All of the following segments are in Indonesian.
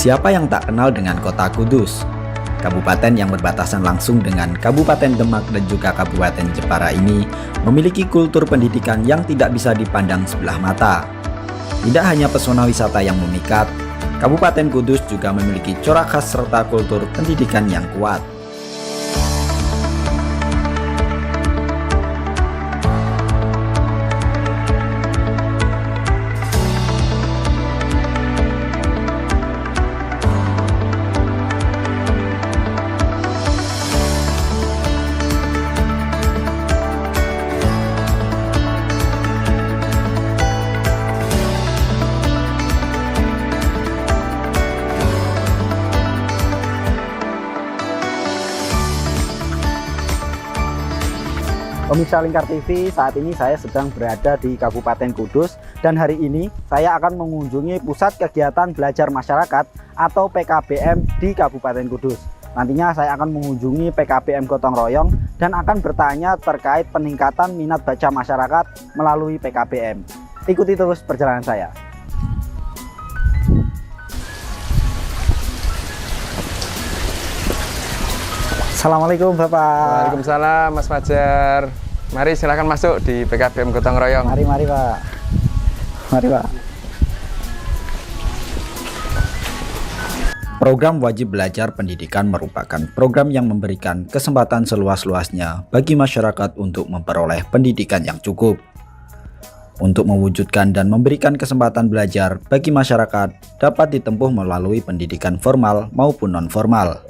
Siapa yang tak kenal dengan Kota Kudus? Kabupaten yang berbatasan langsung dengan Kabupaten Demak dan juga Kabupaten Jepara ini memiliki kultur pendidikan yang tidak bisa dipandang sebelah mata. Tidak hanya pesona wisata yang memikat, Kabupaten Kudus juga memiliki corak khas serta kultur pendidikan yang kuat. Pemirsa Lingkar TV, saat ini saya sedang berada di Kabupaten Kudus dan hari ini saya akan mengunjungi Pusat Kegiatan Belajar Masyarakat atau PKBM di Kabupaten Kudus. Nantinya saya akan mengunjungi PKBM Gotong Royong dan akan bertanya terkait peningkatan minat baca masyarakat melalui PKBM. Ikuti terus perjalanan saya. Assalamualaikum Bapak. Waalaikumsalam Mas Fajar. Mari silakan masuk di PKBM Gotong Royong. Mari Pak. Mari Pak. Program Wajib Belajar Pendidikan merupakan program yang memberikan kesempatan seluas-luasnya bagi masyarakat untuk memperoleh pendidikan yang cukup. Untuk mewujudkan dan memberikan kesempatan belajar bagi masyarakat dapat ditempuh melalui pendidikan formal maupun non-formal.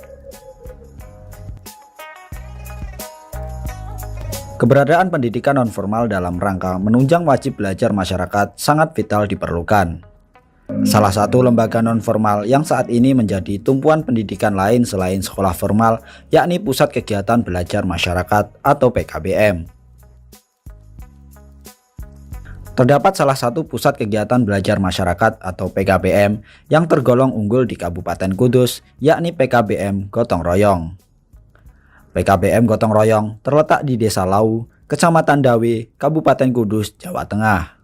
Keberadaan pendidikan nonformal dalam rangka menunjang wajib belajar masyarakat sangat vital diperlukan. Salah satu lembaga nonformal yang saat ini menjadi tumpuan pendidikan lain selain sekolah formal, yakni Pusat Kegiatan Belajar Masyarakat atau PKBM. Terdapat salah satu pusat kegiatan belajar masyarakat atau PKBM yang tergolong unggul di Kabupaten Kudus, yakni PKBM Gotong Royong. PKBM Gotong Royong terletak di Desa Lau, Kecamatan Dawe, Kabupaten Kudus, Jawa Tengah.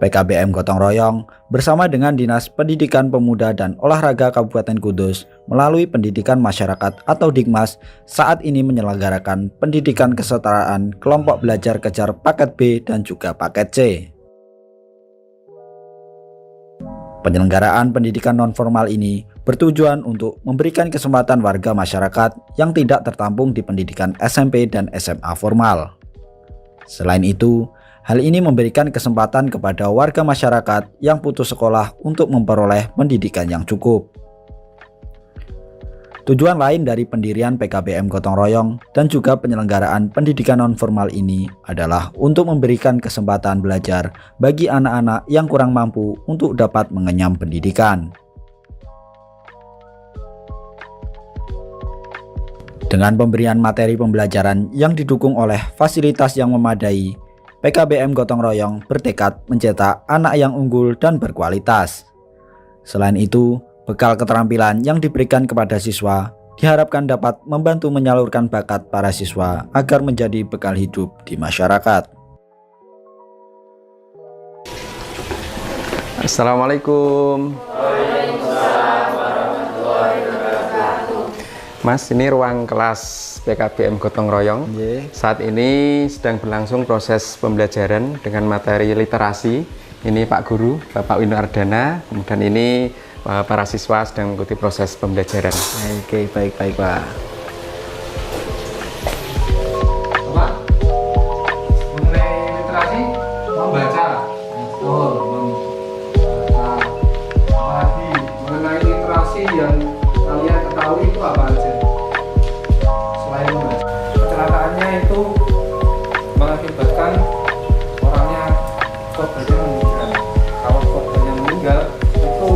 PKBM Gotong Royong bersama dengan Dinas Pendidikan Pemuda dan Olahraga Kabupaten Kudus melalui Pendidikan Masyarakat atau Dikmas saat ini menyelenggarakan pendidikan kesetaraan kelompok belajar kejar paket B dan juga paket C. Penyelenggaraan pendidikan nonformal ini bertujuan untuk memberikan kesempatan warga masyarakat yang tidak tertampung di pendidikan SMP dan SMA formal. Selain itu, hal ini memberikan kesempatan kepada warga masyarakat yang putus sekolah untuk memperoleh pendidikan yang cukup. Tujuan lain dari pendirian PKBM Gotong Royong dan juga penyelenggaraan pendidikan nonformal ini adalah untuk memberikan kesempatan belajar bagi anak-anak yang kurang mampu untuk dapat mengenyam pendidikan. Dengan pemberian materi pembelajaran yang didukung oleh fasilitas yang memadai, PKBM Gotong Royong bertekad mencetak anak yang unggul dan berkualitas. Selain itu, bekal keterampilan yang diberikan kepada siswa diharapkan dapat membantu menyalurkan bakat para siswa agar menjadi bekal hidup di masyarakat. Assalamualaikum. Mas, ini ruang kelas PKBM Gotong Royong. Saat ini sedang berlangsung proses pembelajaran dengan materi literasi. Ini Pak Guru, Bapak Wino Ardana. Kemudian ini para siswa sedang mengikuti proses pembelajaran. Oke, baik Pak. Pak, mengenai literasi, membaca. Betul, membaca. Apalagi mengenai literasi yang kalian ketahui itu apa aja? Selain membaca, kecelakaannya itu mengakibatkan orangnya korbannya meninggal. Kalau korbannya meninggal, itu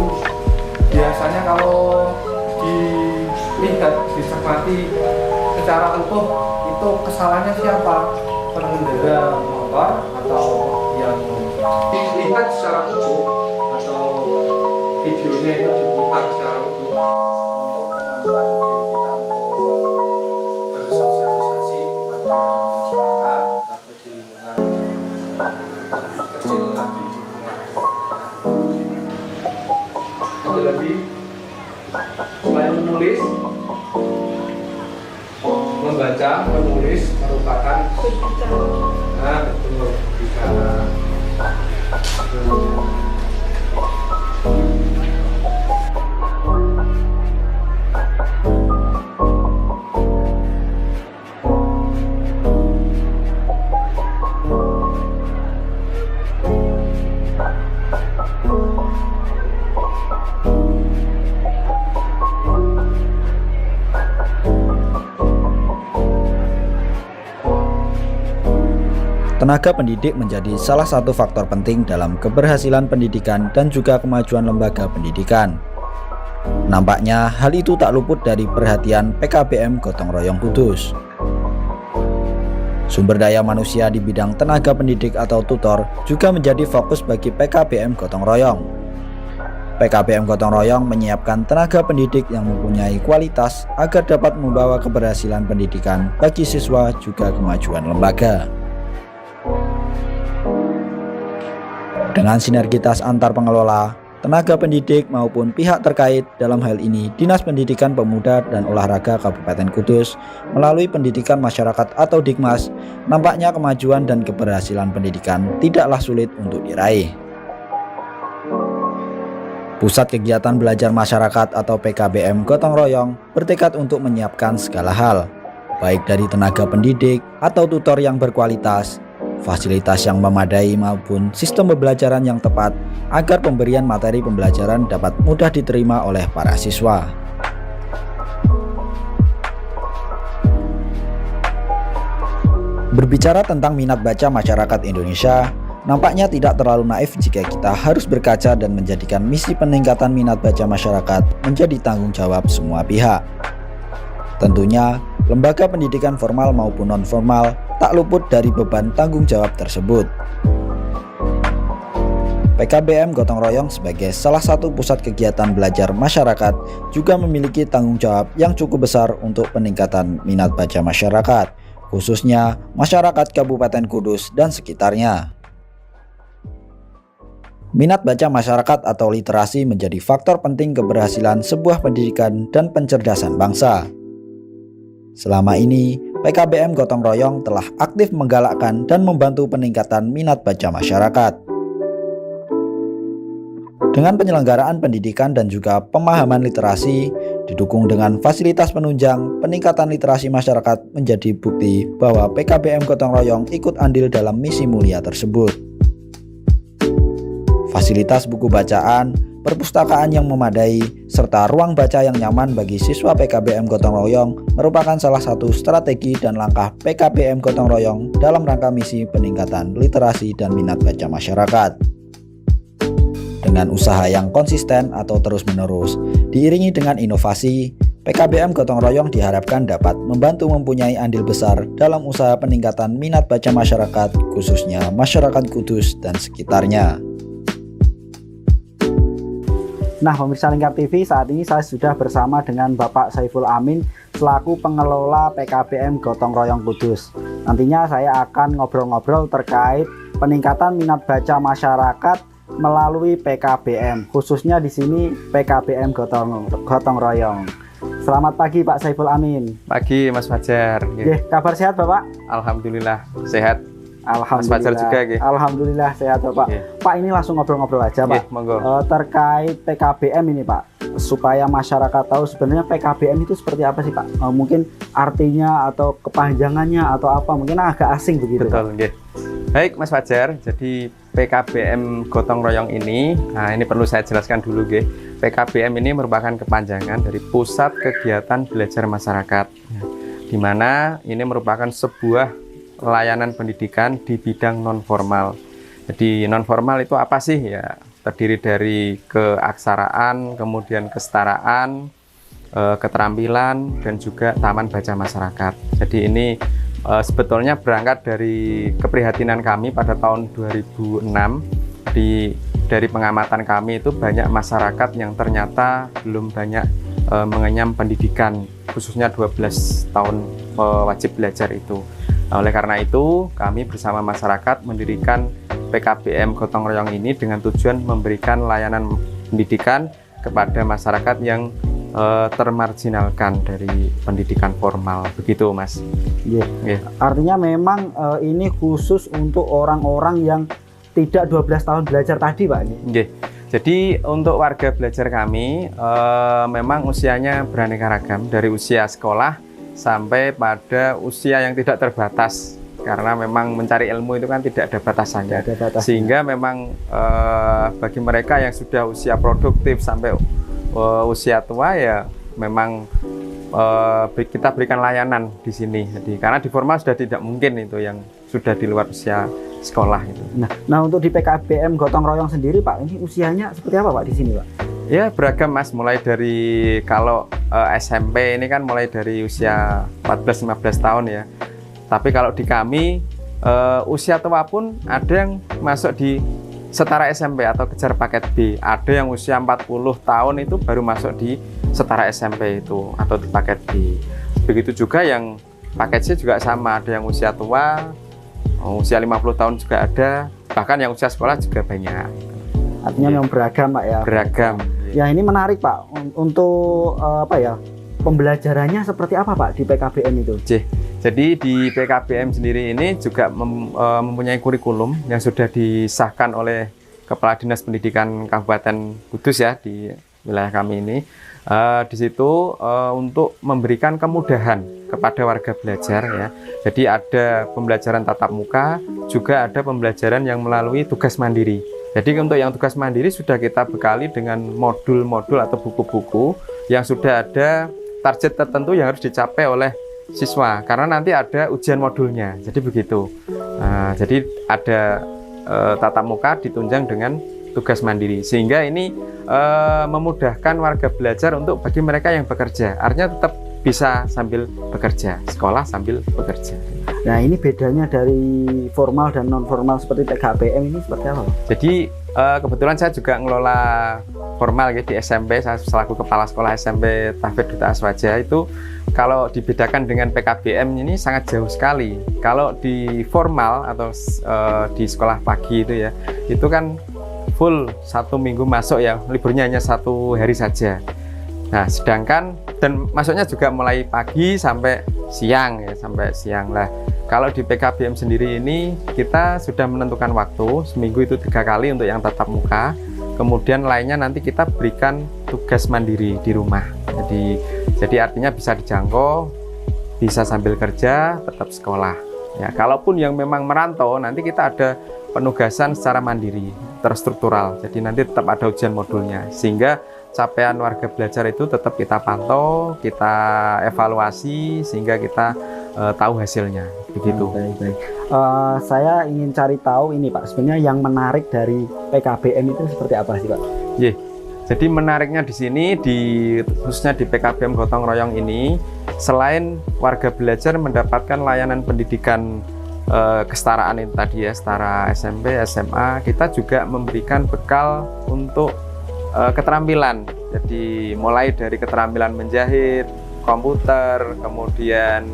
biasanya kalau dilihat, dicermati secara utuh, itu kesalahannya siapa? Pengendara motor atau yang dilihat secara utuh atau videonya itu diputar secara utuh untuk kemampuan diri kita untuk bersosialisasi kepada masyarakat atau di lingkungan kecil lagi di lingkungan Sekali lagi, selain menulis, membaca, menulis merupakan betul bicara. Tenaga pendidik menjadi salah satu faktor penting dalam keberhasilan pendidikan dan juga kemajuan lembaga pendidikan. Nampaknya hal itu tak luput dari perhatian PKBM Gotong Royong Kudus. Sumber daya manusia di bidang tenaga pendidik atau tutor juga menjadi fokus bagi PKBM Gotong Royong. PKBM Gotong Royong menyiapkan tenaga pendidik yang mempunyai kualitas agar dapat membawa keberhasilan pendidikan bagi siswa juga kemajuan lembaga. Dengan sinergitas antar pengelola, tenaga pendidik maupun pihak terkait, dalam hal ini Dinas Pendidikan Pemuda dan Olahraga Kabupaten Kudus melalui Pendidikan Masyarakat atau Dikmas, nampaknya kemajuan dan keberhasilan pendidikan tidaklah sulit untuk diraih. Pusat Kegiatan Belajar Masyarakat atau PKBM Gotong Royong bertekad untuk menyiapkan segala hal, baik dari tenaga pendidik atau tutor yang berkualitas, fasilitas yang memadai maupun sistem pembelajaran yang tepat agar pemberian materi pembelajaran dapat mudah diterima oleh para siswa. Berbicara tentang minat baca masyarakat Indonesia, nampaknya tidak terlalu naif jika kita harus berkaca dan menjadikan misi peningkatan minat baca masyarakat menjadi tanggung jawab semua pihak. Tentunya, lembaga pendidikan formal maupun non-formal tak luput dari beban tanggung jawab tersebut. PKBM Gotong Royong sebagai salah satu pusat kegiatan belajar masyarakat juga memiliki tanggung jawab yang cukup besar untuk peningkatan minat baca masyarakat, khususnya masyarakat Kabupaten Kudus dan sekitarnya. Minat baca masyarakat atau literasi menjadi faktor penting keberhasilan sebuah pendidikan dan pencerdasan bangsa. Selama ini, PKBM Gotong Royong telah aktif menggalakkan dan membantu peningkatan minat baca masyarakat. Dengan penyelenggaraan pendidikan dan juga pemahaman literasi, didukung dengan fasilitas penunjang, peningkatan literasi masyarakat menjadi bukti bahwa PKBM Gotong Royong ikut andil dalam misi mulia tersebut. Fasilitas buku bacaan, perpustakaan yang memadai, serta ruang baca yang nyaman bagi siswa PKBM Gotong Royong merupakan salah satu strategi dan langkah PKBM Gotong Royong dalam rangka misi peningkatan literasi dan minat baca masyarakat. Dengan usaha yang konsisten atau terus-menerus, diiringi dengan inovasi, PKBM Gotong Royong diharapkan dapat membantu mempunyai andil besar dalam usaha peningkatan minat baca masyarakat, khususnya masyarakat Kudus dan sekitarnya. Nah, pemirsa Lingkar TV, saat ini saya sudah bersama dengan Bapak Saiful Amin selaku pengelola PKBM Gotong Royong Kudus. Nantinya saya akan ngobrol-ngobrol terkait peningkatan minat baca masyarakat melalui PKBM, khususnya di sini PKBM Gotong Royong. Selamat pagi Pak Saiful Amin. Pagi Mas Fajar. Kabar sehat Bapak? Alhamdulillah sehat. Alhamdulillah. Mas Fajar juga, Alhamdulillah sehat Bapak. Pak, ini langsung ngobrol-ngobrol aja Pak. Monggo. Terkait PKBM ini Pak, supaya masyarakat tahu sebenarnya PKBM itu seperti apa sih Pak? Mungkin artinya atau kepanjangannya atau apa, mungkin agak asing begitu. Betul, nggih. Baik Mas Fajar, jadi PKBM Gotong Royong ini, ini perlu saya jelaskan dulu nggih. PKBM ini merupakan kepanjangan dari Pusat Kegiatan Belajar Masyarakat, di mana ini merupakan sebuah layanan pendidikan di bidang non-formal. Jadi non-formal itu apa sih ya? Terdiri dari keaksaraan, kemudian kesetaraan, keterampilan, dan juga taman baca masyarakat. Jadi ini sebetulnya berangkat dari keprihatinan kami pada tahun 2006. Dari pengamatan kami itu banyak masyarakat yang ternyata belum banyak mengenyam pendidikan, khususnya 12 tahun wajib belajar itu. Oleh karena itu, kami bersama masyarakat mendirikan PKBM Gotong Royong ini dengan tujuan memberikan layanan pendidikan kepada masyarakat yang termarginalkan dari pendidikan formal, begitu Mas. Iya. Iya. Artinya memang ini khusus untuk orang-orang yang tidak 12 tahun belajar tadi Pak ini. Nggih. Jadi untuk warga belajar kami memang usianya beraneka ragam, dari usia sekolah sampai pada usia yang tidak terbatas, karena memang mencari ilmu itu kan tidak ada batasannya. Tidak ada batasnya. Sehingga memang bagi mereka yang sudah usia produktif sampai usia tua ya memang kita berikan layanan di sini. Jadi karena di formal sudah tidak mungkin itu yang sudah di luar usia sekolah itu. Nah untuk di PKBM Gotong Royong sendiri Pak, ini usianya seperti apa Pak di sini Pak? Ya beragam Mas, mulai dari kalau SMP ini kan mulai dari usia 14-15 tahun ya. Tapi kalau di kami usia tua pun ada yang masuk di setara SMP atau kejar paket B. Ada yang usia 40 tahun itu baru masuk di setara SMP itu atau di paket B. Begitu juga yang paket C juga sama, ada yang usia tua, usia 50 tahun juga ada, bahkan yang usia sekolah juga banyak. Artinya memang beragam Pak ya. Beragam. Ya ini menarik Pak, untuk pembelajarannya seperti apa Pak di PKBM itu? Jadi di PKBM sendiri ini juga mempunyai kurikulum yang sudah disahkan oleh Kepala Dinas Pendidikan Kabupaten Kudus ya di wilayah kami ini. Di situ untuk memberikan kemudahan kepada warga belajar ya. Jadi ada pembelajaran tatap muka, juga ada pembelajaran yang melalui tugas mandiri. Jadi untuk yang tugas mandiri sudah kita bekali dengan modul-modul atau buku-buku yang sudah ada target tertentu yang harus dicapai oleh siswa, karena nanti ada ujian modulnya. Jadi begitu. Jadi ada tatap muka ditunjang dengan tugas mandiri, sehingga ini memudahkan warga belajar untuk bagi mereka yang bekerja. Artinya tetap bisa sambil bekerja, sekolah sambil bekerja. Nah ini bedanya dari formal dan non formal seperti PKBM ini seperti apa Pak? Jadi kebetulan saya juga ngelola formal gitu di SMP, saya selaku kepala sekolah SMP Tahfidz Duta Aswaja. Itu kalau dibedakan dengan PKBM ini sangat jauh sekali. Kalau di formal atau di sekolah pagi itu ya, itu kan full 1 minggu masuk ya, liburnya hanya 1 hari saja. Nah sedangkan dan masuknya juga mulai pagi sampai siang ya, sampai siang lah. Kalau di PKBM sendiri ini kita sudah menentukan waktu, seminggu itu 3 kali untuk yang tatap muka, kemudian lainnya nanti kita berikan tugas mandiri di rumah. Jadi artinya bisa dijangkau, bisa sambil kerja, tetap sekolah. Ya, kalaupun yang memang merantau, nanti kita ada penugasan secara mandiri, terstruktural. Jadi nanti tetap ada ujian modulnya, sehingga capaian warga belajar itu tetap kita pantau, kita evaluasi, sehingga kita tahu hasilnya. Begitu. Baik. Saya ingin cari tahu ini Pak, sebenarnya yang menarik dari PKBM itu seperti apa sih Pak? Yeah. Jadi menariknya di sini, khususnya di PKBM Gotong Royong ini, selain warga belajar mendapatkan layanan pendidikan kesetaraan itu tadi ya, setara SMP, SMA, kita juga memberikan bekal untuk keterampilan. Jadi mulai dari keterampilan menjahit, komputer, kemudian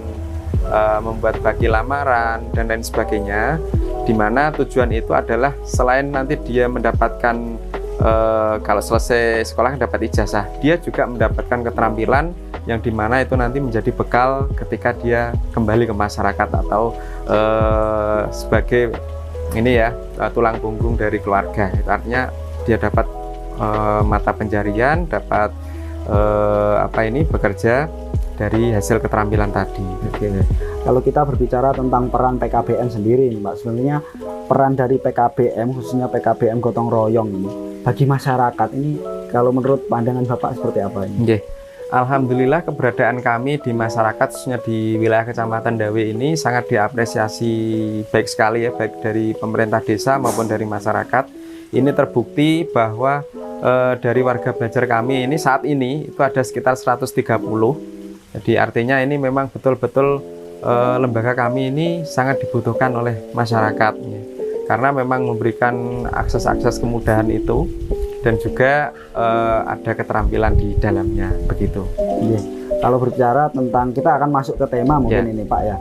membuat bagi lamaran dan lain sebagainya, di mana tujuan itu adalah selain nanti dia mendapatkan kalau selesai sekolah dapat ijazah, dia juga mendapatkan keterampilan yang dimana itu nanti menjadi bekal ketika dia kembali ke masyarakat atau sebagai ini ya tulang punggung dari keluarga. Itu artinya dia dapat mata pencarian, dapat bekerja dari hasil keterampilan tadi. Oke. Kalau kita berbicara tentang peran PKBM sendiri Mbak, sebenarnya peran dari PKBM, khususnya PKBM Gotong Royong ini bagi masyarakat ini, kalau menurut pandangan Bapak seperti apa ini? Okay. Alhamdulillah keberadaan kami di masyarakat, khususnya di wilayah Kecamatan Dawe ini sangat diapresiasi baik sekali ya, baik dari pemerintah desa maupun dari masyarakat. Ini terbukti bahwa dari warga belajar kami ini saat ini itu ada sekitar 130. Jadi artinya ini memang betul-betul lembaga kami ini sangat dibutuhkan oleh masyarakat ya. Karena memang memberikan akses-akses kemudahan itu dan juga ada keterampilan di dalamnya, begitu. Iya. Kalau berbicara tentang, kita akan masuk ke tema mungkin ini Pak ya.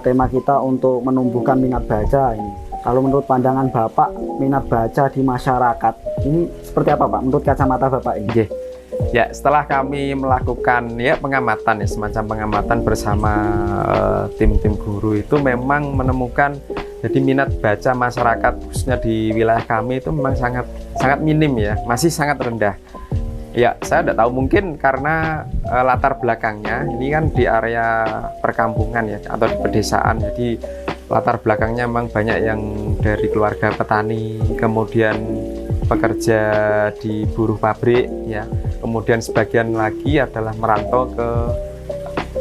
Tema kita untuk menumbuhkan minat baca ini. Kalau menurut pandangan Bapak, minat baca di masyarakat ini seperti apa Pak? Menurut kacamata Bapak ini? Oke. Ya, setelah kami melakukan ya pengamatan ya semacam pengamatan bersama tim-tim guru itu memang menemukan jadi minat baca masyarakat khususnya di wilayah kami itu memang sangat minim ya, masih sangat rendah. Ya, saya tidak tahu mungkin karena latar belakangnya ini kan di area perkampungan ya atau di pedesaan, jadi latar belakangnya memang banyak yang dari keluarga petani, kemudian pekerja di buruh pabrik ya, kemudian sebagian lagi adalah merantau ke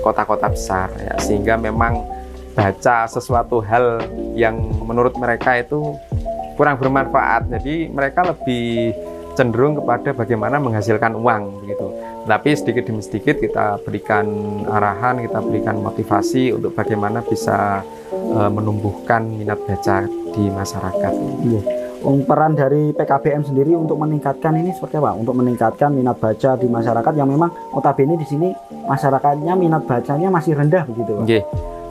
kota-kota besar ya, sehingga memang baca sesuatu hal yang menurut mereka itu kurang bermanfaat, jadi mereka lebih cenderung kepada bagaimana menghasilkan uang begitu. Tapi sedikit demi sedikit kita berikan arahan, kita berikan motivasi untuk bagaimana bisa menumbuhkan minat baca di masyarakat. Iya. Peran dari PKBM sendiri untuk meningkatkan ini seperti apa? Untuk meningkatkan minat baca di masyarakat yang memang notabene di sini masyarakatnya minat bacanya masih rendah begitu Pak? Oke.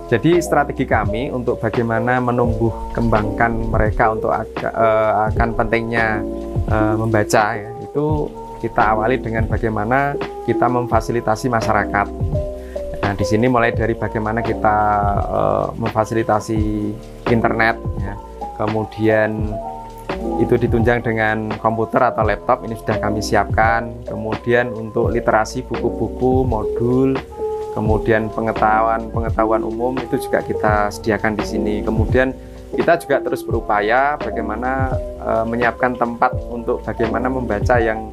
Jadi strategi kami untuk bagaimana menumbuh kembangkan mereka untuk akan pentingnya membaca ya, itu kita awali dengan bagaimana kita memfasilitasi masyarakat. Nah, di sini mulai dari bagaimana kita memfasilitasi internet ya. Kemudian itu ditunjang dengan komputer atau laptop, ini sudah kami siapkan. Kemudian untuk literasi buku-buku, modul, kemudian pengetahuan umum itu juga kita sediakan di sini. Kemudian kita juga terus berupaya bagaimana menyiapkan tempat untuk bagaimana membaca yang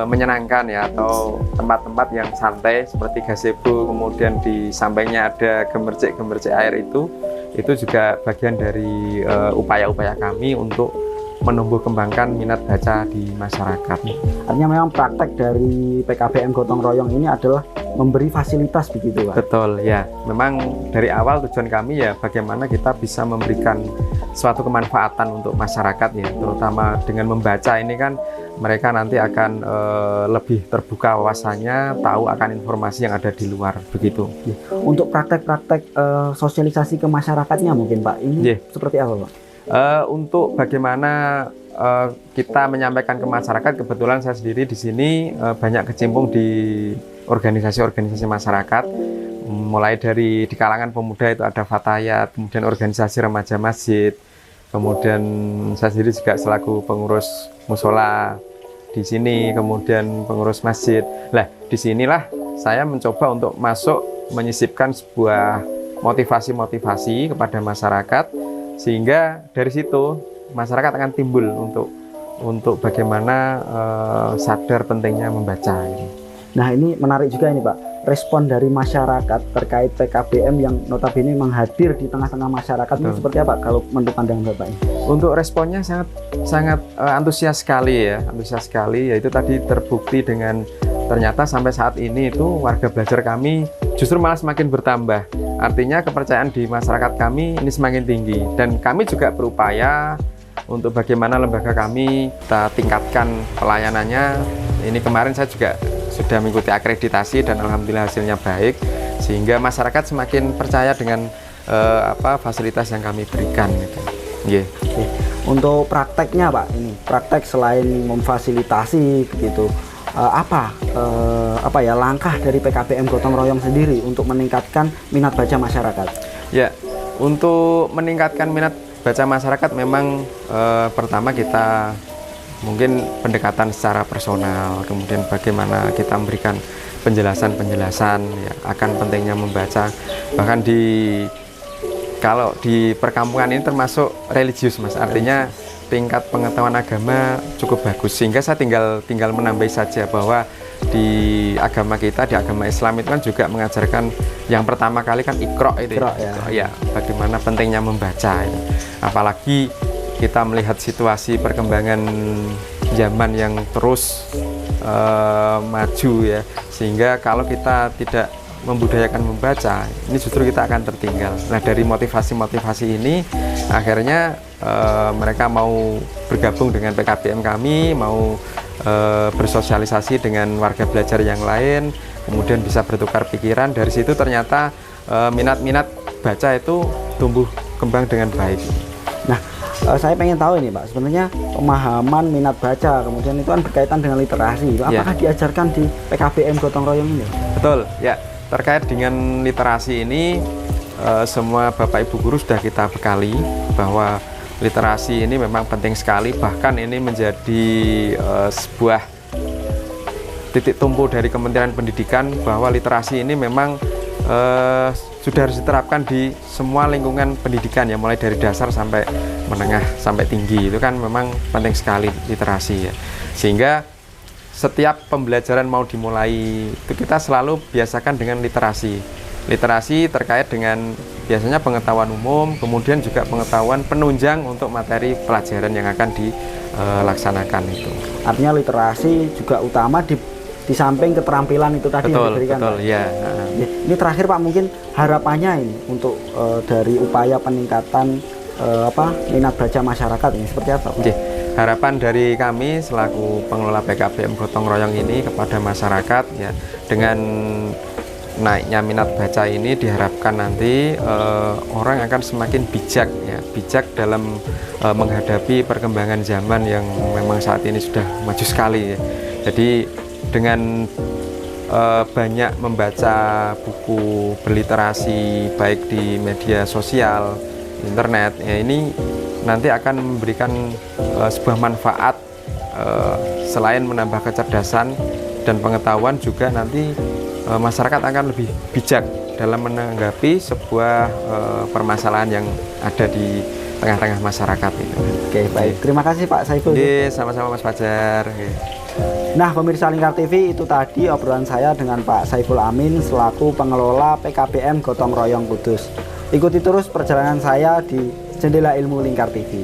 menyenangkan ya, atau tempat-tempat yang santai seperti gazebo, kemudian di sampingnya ada gemercik air, itu juga bagian dari upaya-upaya kami untuk menumbuh kembangkan minat baca di masyarakat. Artinya memang praktek dari PKBM Gotong Royong ini adalah memberi fasilitas begitu Pak? Betul ya, memang dari awal tujuan kami ya bagaimana kita bisa memberikan suatu kemanfaatan untuk masyarakat ya, terutama dengan membaca ini kan mereka nanti akan lebih terbuka wawasannya, tahu akan informasi yang ada di luar begitu. Untuk praktek-praktek sosialisasi ke masyarakatnya mungkin Pak, ini seperti apa Pak? Untuk bagaimana kita menyampaikan ke masyarakat, kebetulan saya sendiri di sini banyak kecimpung di organisasi-organisasi masyarakat, mulai dari di kalangan pemuda itu ada Fatayat, kemudian organisasi remaja masjid, kemudian saya sendiri juga selaku pengurus musola di sini, kemudian pengurus masjid. Nah, disinilah saya mencoba untuk masuk menyisipkan sebuah motivasi-motivasi kepada masyarakat, sehingga dari situ masyarakat akan timbul untuk bagaimana sadar pentingnya membaca. Nah, ini menarik juga ini Pak, respon dari masyarakat terkait PKBM yang notabene memang hadir di tengah-tengah masyarakat ini seperti apa kalau menurut pandangan Bapak ini? Untuk responnya sangat antusias sekali ya, yaitu tadi terbukti dengan ternyata sampai saat ini itu warga belajar kami justru malah semakin bertambah. Artinya kepercayaan di masyarakat kami ini semakin tinggi, dan kami juga berupaya untuk bagaimana lembaga kami kita tingkatkan pelayanannya. Ini kemarin saya juga sudah mengikuti akreditasi dan alhamdulillah hasilnya baik, sehingga masyarakat semakin percaya dengan fasilitas yang kami berikan gitu. Untuk prakteknya Pak, ini praktek selain memfasilitasi begitu, apa ya langkah dari PKBM Gotong Royong sendiri untuk meningkatkan minat baca masyarakat? Ya, untuk meningkatkan minat baca masyarakat memang pertama kita mungkin pendekatan secara personal, kemudian bagaimana kita memberikan penjelasan ya, akan pentingnya membaca. Bahkan kalau di perkampungan ini termasuk religius Mas, artinya tingkat pengetahuan agama cukup bagus, sehingga saya tinggal menambahi saja bahwa di agama kita, di agama Islam itu kan juga mengajarkan yang pertama kali kan Iqra itu ya, bagaimana pentingnya membaca itu. Apalagi kita melihat situasi perkembangan zaman yang terus maju ya, sehingga kalau kita tidak membudayakan membaca, ini justru kita akan tertinggal. Nah, dari motivasi-motivasi ini akhirnya mereka mau bergabung dengan PKBM kami, mau bersosialisasi dengan warga belajar yang lain, kemudian bisa bertukar pikiran. Dari situ ternyata minat-minat baca itu tumbuh kembang dengan baik. Nah, saya pengen tahu ini Pak, sebenarnya pemahaman minat baca, kemudian itu kan berkaitan dengan literasi. Apakah diajarkan di PKBM Gotong Royong ini? Betul, ya. Terkait dengan literasi ini, semua Bapak Ibu guru sudah kita bekali bahwa literasi ini memang penting sekali, bahkan ini menjadi sebuah titik tumpu dari Kementerian Pendidikan bahwa literasi ini memang sudah harus diterapkan di semua lingkungan pendidikan ya, mulai dari dasar sampai menengah sampai tinggi. Itu kan memang penting sekali literasi ya, sehingga setiap pembelajaran mau dimulai itu kita selalu biasakan dengan literasi terkait dengan biasanya pengetahuan umum, kemudian juga pengetahuan penunjang untuk materi pelajaran yang akan dilaksanakan itu. Artinya literasi juga utama di samping keterampilan itu tadi yang diberikan. Betul, ya. Ini terakhir Pak, mungkin harapannya ini untuk dari upaya peningkatan minat baca masyarakat ini seperti apa Pak? Harapan dari kami selaku pengelola PKBM Gotong Royong ini kepada masyarakat ya, dengan naiknya minat baca ini diharapkan nanti orang akan semakin bijak dalam menghadapi perkembangan zaman yang memang saat ini sudah maju sekali ya. Jadi dengan banyak membaca buku berliterasi baik di media sosial, internet ya, ini nanti akan memberikan sebuah manfaat selain menambah kecerdasan dan pengetahuan, juga nanti masyarakat akan lebih bijak dalam menanggapi sebuah permasalahan yang ada di tengah-tengah masyarakat itu. Oke, baik. Terima kasih Pak Saiful. Sama-sama Mas Fajar. Nah, pemirsa Lingkar TV, itu tadi obrolan saya dengan Pak Saiful Amin selaku pengelola PKBM Gotong Royong Kudus. Ikuti terus perjalanan saya di Jendela Ilmu Lingkar TV.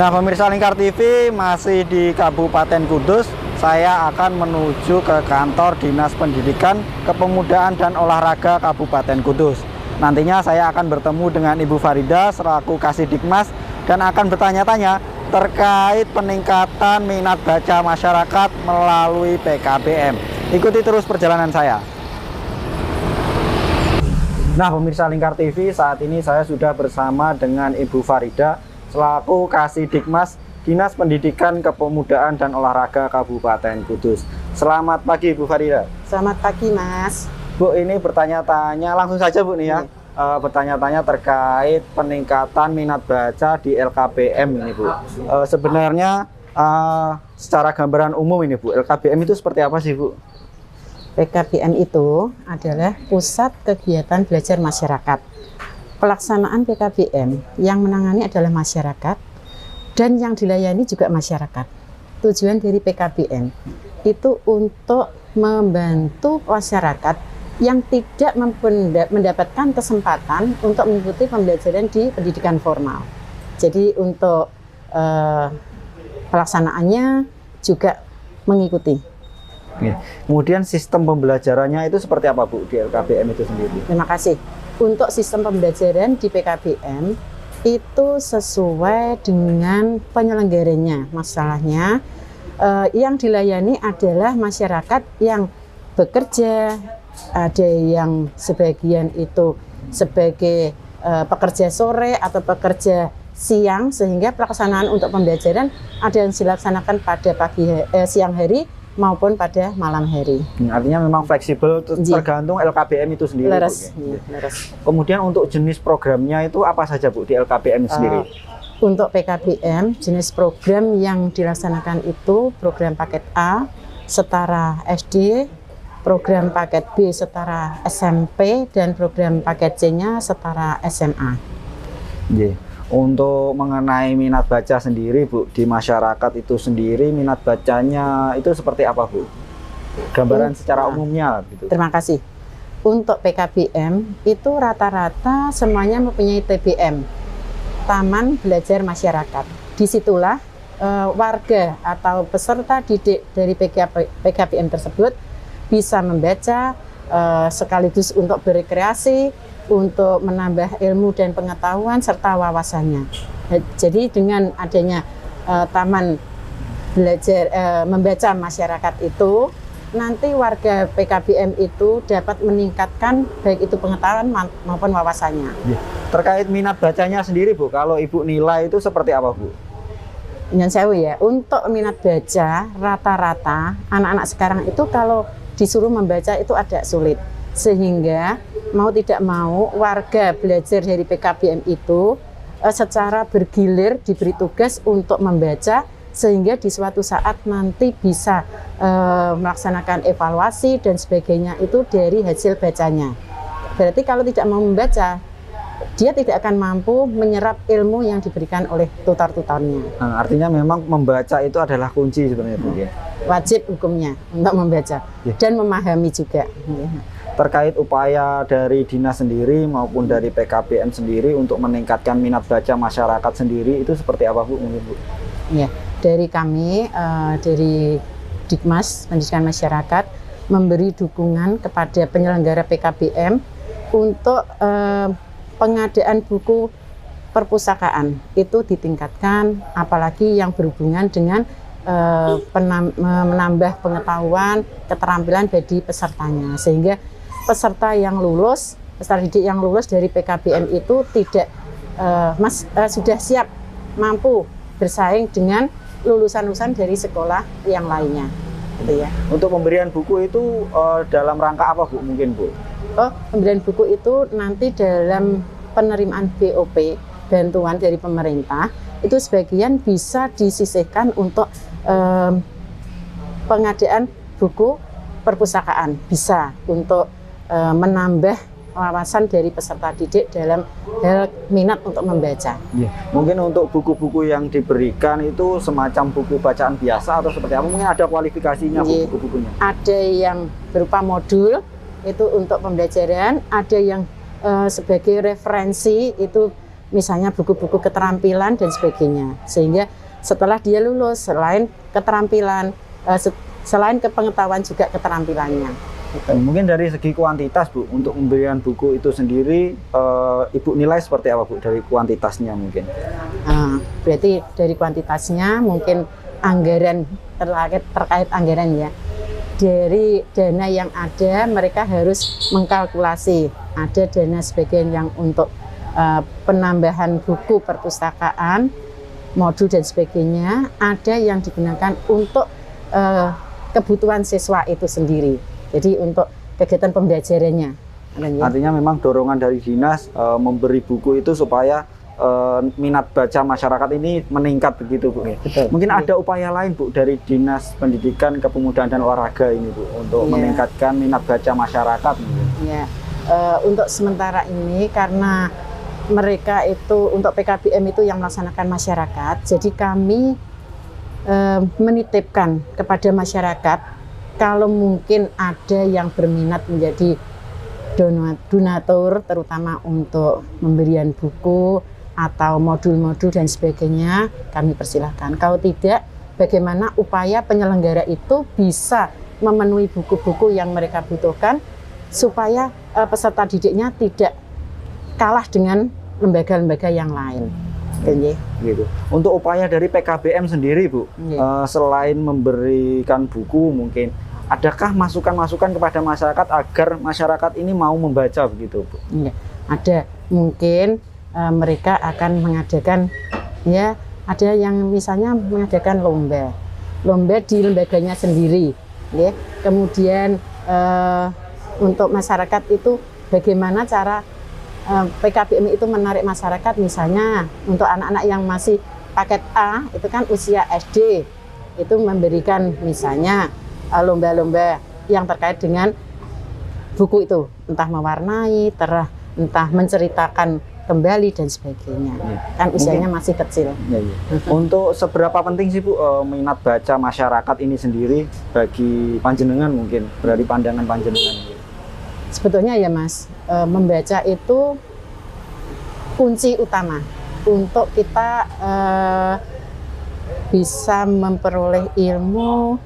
Nah, pemirsa Lingkar TV, masih di Kabupaten Kudus. Saya akan menuju ke kantor Dinas Pendidikan, Kepemudaan dan Olahraga Kabupaten Kudus. Nantinya saya akan bertemu dengan Ibu Farida selaku Kasih-Dikmas dan akan bertanya-tanya terkait peningkatan minat baca masyarakat melalui PKBM. Ikuti terus perjalanan saya. Nah, pemirsa Lingkar TV, saat ini saya sudah bersama dengan Ibu Farida selaku Kasih-Dikmas Dinas Pendidikan, Kepemudaan dan Olahraga Kabupaten Kudus. Selamat pagi Ibu Farida. Selamat pagi Mas. Bu, ini bertanya-tanya langsung saja Bu nih ya. Bertanya-tanya terkait peningkatan minat baca di LKBM ini Bu. Sebenarnya secara gambaran umum ini Bu, LKBM itu seperti apa sih Bu? PKBM itu adalah Pusat Kegiatan Belajar Masyarakat. Pelaksanaan PKBM yang menangani adalah masyarakat dan yang dilayani juga masyarakat. Tujuan dari PKBM itu untuk membantu masyarakat yang tidak mendapatkan kesempatan untuk mengikuti pembelajaran di pendidikan formal. Jadi untuk pelaksanaannya juga mengikuti. Kemudian sistem pembelajarannya itu seperti apa Bu di LKBM itu sendiri? Terima kasih. Untuk sistem pembelajaran di PKBM itu sesuai dengan penyelenggaranya. Masalahnya yang dilayani adalah masyarakat yang bekerja, ada yang sebagian itu sebagai pekerja sore atau pekerja siang, sehingga pelaksanaan untuk pembelajaran ada yang dilaksanakan pada siang hari maupun pada malam hari. Artinya memang fleksibel tergantung LKBM itu sendiri. Leres. Kemudian untuk jenis programnya itu apa saja Bu di LKBM sendiri? Untuk PKBM jenis program yang dilaksanakan itu program paket A setara SD, program paket B setara SMP, dan program paket C-nya setara SMA. Untuk mengenai minat baca sendiri Bu, di masyarakat itu sendiri minat bacanya itu seperti apa Bu? Gambaran secara umumnya gitu. Terima kasih. Untuk PKBM itu rata-rata semuanya mempunyai TBM, Taman Belajar Masyarakat. Disitulah warga atau peserta didik dari PKBM tersebut bisa membaca sekaligus untuk berrekreasi, untuk menambah ilmu dan pengetahuan serta wawasannya. Jadi dengan adanya taman belajar membaca masyarakat itu, nanti warga PKBM itu dapat meningkatkan baik itu pengetahuan maupun wawasannya. Terkait minat bacanya sendiri Bu, kalau Ibu nilai itu seperti apa Bu? Yang saya ya, untuk minat baca rata-rata anak-anak sekarang itu kalau disuruh membaca itu agak sulit. Sehingga mau tidak mau warga belajar dari PKBM itu secara bergilir diberi tugas untuk membaca, sehingga di suatu saat nanti bisa melaksanakan evaluasi dan sebagainya itu dari hasil bacanya. Berarti kalau tidak mau membaca, dia tidak akan mampu menyerap ilmu yang diberikan oleh tutor-tutornya. Nah, artinya memang membaca itu adalah kunci sebenarnya Bu ya. Wajib hukumnya untuk membaca dan memahami juga. Terkait upaya dari dinas sendiri maupun dari PKBM sendiri untuk meningkatkan minat baca masyarakat sendiri itu seperti apa Bu? Ya, dari kami dari Dikmas Pendidikan Masyarakat memberi dukungan kepada penyelenggara PKBM untuk pengadaan buku perpustakaan itu ditingkatkan, apalagi yang berhubungan dengan menambah pengetahuan, keterampilan bagi pesertanya, sehingga peserta yang lulus, peserta didik yang lulus dari PKBM itu tidak sudah siap mampu bersaing dengan lulusan-lulusan dari sekolah yang lainnya, gitu ya. Untuk pemberian buku itu dalam rangka apa Bu mungkin Bu? Pemberian buku itu nanti dalam penerimaan BOP, bantuan dari pemerintah, itu sebagian bisa disisihkan untuk pengadaan buku perpustakaan, bisa untuk menambah wawasan dari peserta didik dalam hal minat untuk membaca. Mungkin untuk buku-buku yang diberikan itu semacam buku bacaan biasa atau seperti apa? Mungkin ada kualifikasinya buku-bukunya? Ada yang berupa modul, itu untuk pembelajaran, ada yang sebagai referensi, itu misalnya buku-buku keterampilan dan sebagainya. Sehingga setelah dia lulus, selain keterampilan, selain kepengetahuan juga keterampilannya. Mungkin dari segi kuantitas Bu, untuk pemberian buku itu sendiri, Ibu nilai seperti apa Bu dari kuantitasnya mungkin? Berarti dari kuantitasnya mungkin anggaran terkait anggaran ya. Dari dana yang ada mereka harus mengkalkulasi, ada dana sebagian yang untuk penambahan buku perpustakaan, modul dan sebagainya, ada yang digunakan untuk kebutuhan siswa itu sendiri. Jadi untuk kegiatan pembelajarannya. Artinya memang dorongan dari dinas memberi buku itu supaya minat baca masyarakat ini meningkat begitu Bu. Betul. Mungkin ada upaya lain Bu dari Dinas Pendidikan, Kepemudaan dan Olahraga ini Bu untuk meningkatkan minat baca masyarakat. Ya, untuk sementara ini karena mereka itu untuk PKBM itu yang melaksanakan masyarakat, jadi kami menitipkan kepada masyarakat kalau mungkin ada yang berminat menjadi donatur, terutama untuk pemberian buku atau modul-modul dan sebagainya, kami persilahkan. Kalau tidak, bagaimana upaya penyelenggara itu bisa memenuhi buku-buku yang mereka butuhkan supaya peserta didiknya tidak kalah dengan lembaga-lembaga yang lain. Gitu. Untuk upaya dari PKBM sendiri Bu, selain memberikan buku, mungkin adakah masukan-masukan kepada masyarakat agar masyarakat ini mau membaca begitu Bu? Ya, ada. Mungkin mereka akan mengadakan, ya ada yang misalnya mengadakan lomba di lembaganya sendiri, ya. Kemudian untuk masyarakat itu bagaimana cara PKBM itu menarik masyarakat, misalnya untuk anak-anak yang masih paket A itu kan usia SD, itu memberikan misalnya lomba-lomba yang terkait dengan buku itu, entah mewarnai, entah menceritakan kembali dan sebagainya. Kan usianya masih kecil. Untuk seberapa penting sih Bu minat baca masyarakat ini sendiri bagi panjenengan, mungkin dari pandangan panjenengan? Sebetulnya ya Mas, membaca itu kunci utama untuk kita bisa memperoleh ilmu,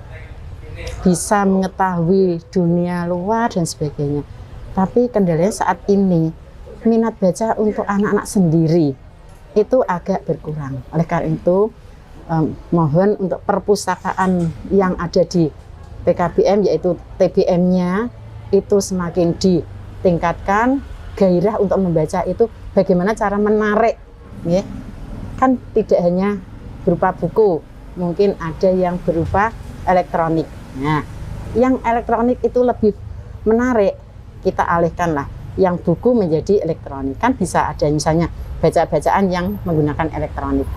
bisa mengetahui dunia luar dan sebagainya. Tapi kendalanya saat ini minat baca untuk anak-anak sendiri itu agak berkurang. Oleh karena itu mohon untuk perpustakaan yang ada di PKBM yaitu TBM-nya itu semakin ditingkatkan. Gairah untuk membaca itu bagaimana cara menarik, ya. Kan tidak hanya berupa buku, mungkin ada yang berupa elektronik. Nah, yang elektronik itu lebih menarik, kita alihkanlah yang buku menjadi elektronik. Kan bisa ada misalnya bacaan yang menggunakan elektronik.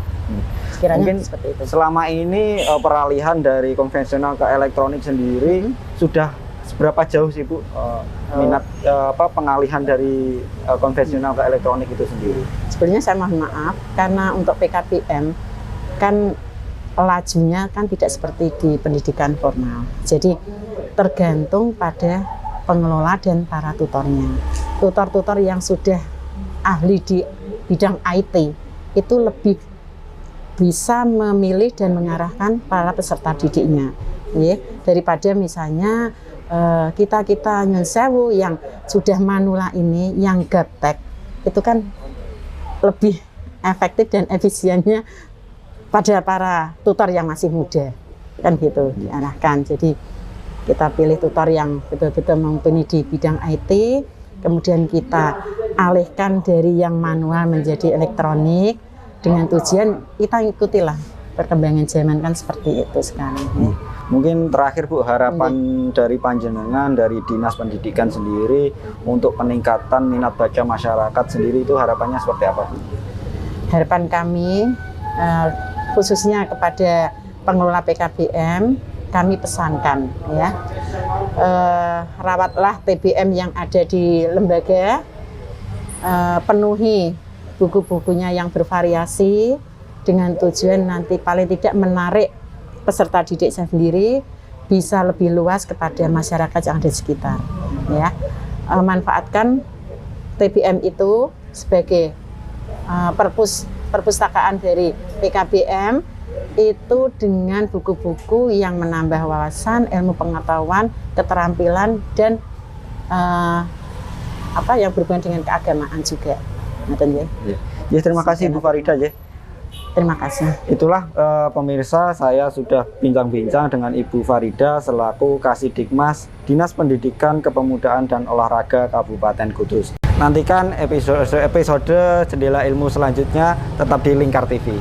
Sekiranya mungkin seperti itu. Selama ini peralihan dari konvensional ke elektronik sendiri sudah seberapa jauh sih Bu minat pengalihan dari konvensional ke elektronik itu sendiri? Sebenarnya saya mohon maaf karena untuk PKBM kan lajunya kan tidak seperti di pendidikan formal. Jadi tergantung pada pengelola dan para tutornya. Tutor-tutor yang sudah ahli di bidang IT itu lebih bisa memilih dan mengarahkan para peserta didiknya, ya, daripada misalnya kita nyun sewu yang sudah manula ini, yang gaptek itu kan lebih efektif dan efisiennya pada para tutor yang masih muda, kan gitu diarahkan. Jadi kita pilih tutor yang betul-betul mumpuni di bidang IT, kemudian kita alihkan dari yang manual menjadi elektronik dengan tujuan kita ikutilah perkembangan zaman, kan seperti itu sekarang. Mungkin terakhir Bu, harapan dari panjenengan, dari Dinas Pendidikan sendiri untuk peningkatan minat baca masyarakat sendiri itu harapannya seperti apa Bu? Harapan kami khususnya kepada pengelola PKBM, kami pesankan ya, rawatlah TBM yang ada di lembaga, penuhi buku-bukunya yang bervariasi dengan tujuan nanti paling tidak menarik peserta didik sendiri, bisa lebih luas kepada masyarakat yang ada di sekitar. Ya, manfaatkan TBM itu sebagai perpustakaan dari PKBM itu dengan buku-buku yang menambah wawasan, ilmu pengetahuan, keterampilan dan yang berhubungan dengan keagamaan juga. Ya, terima kasih Bu Farida ya. Terima kasih. Itulah pemirsa, saya sudah bincang-bincang dengan Ibu Farida selaku Kasidikmas Dinas Pendidikan, Kepemudaan dan Olahraga Kabupaten Kudus. Nantikan episode Jendela Ilmu selanjutnya tetap di Lingkar TV.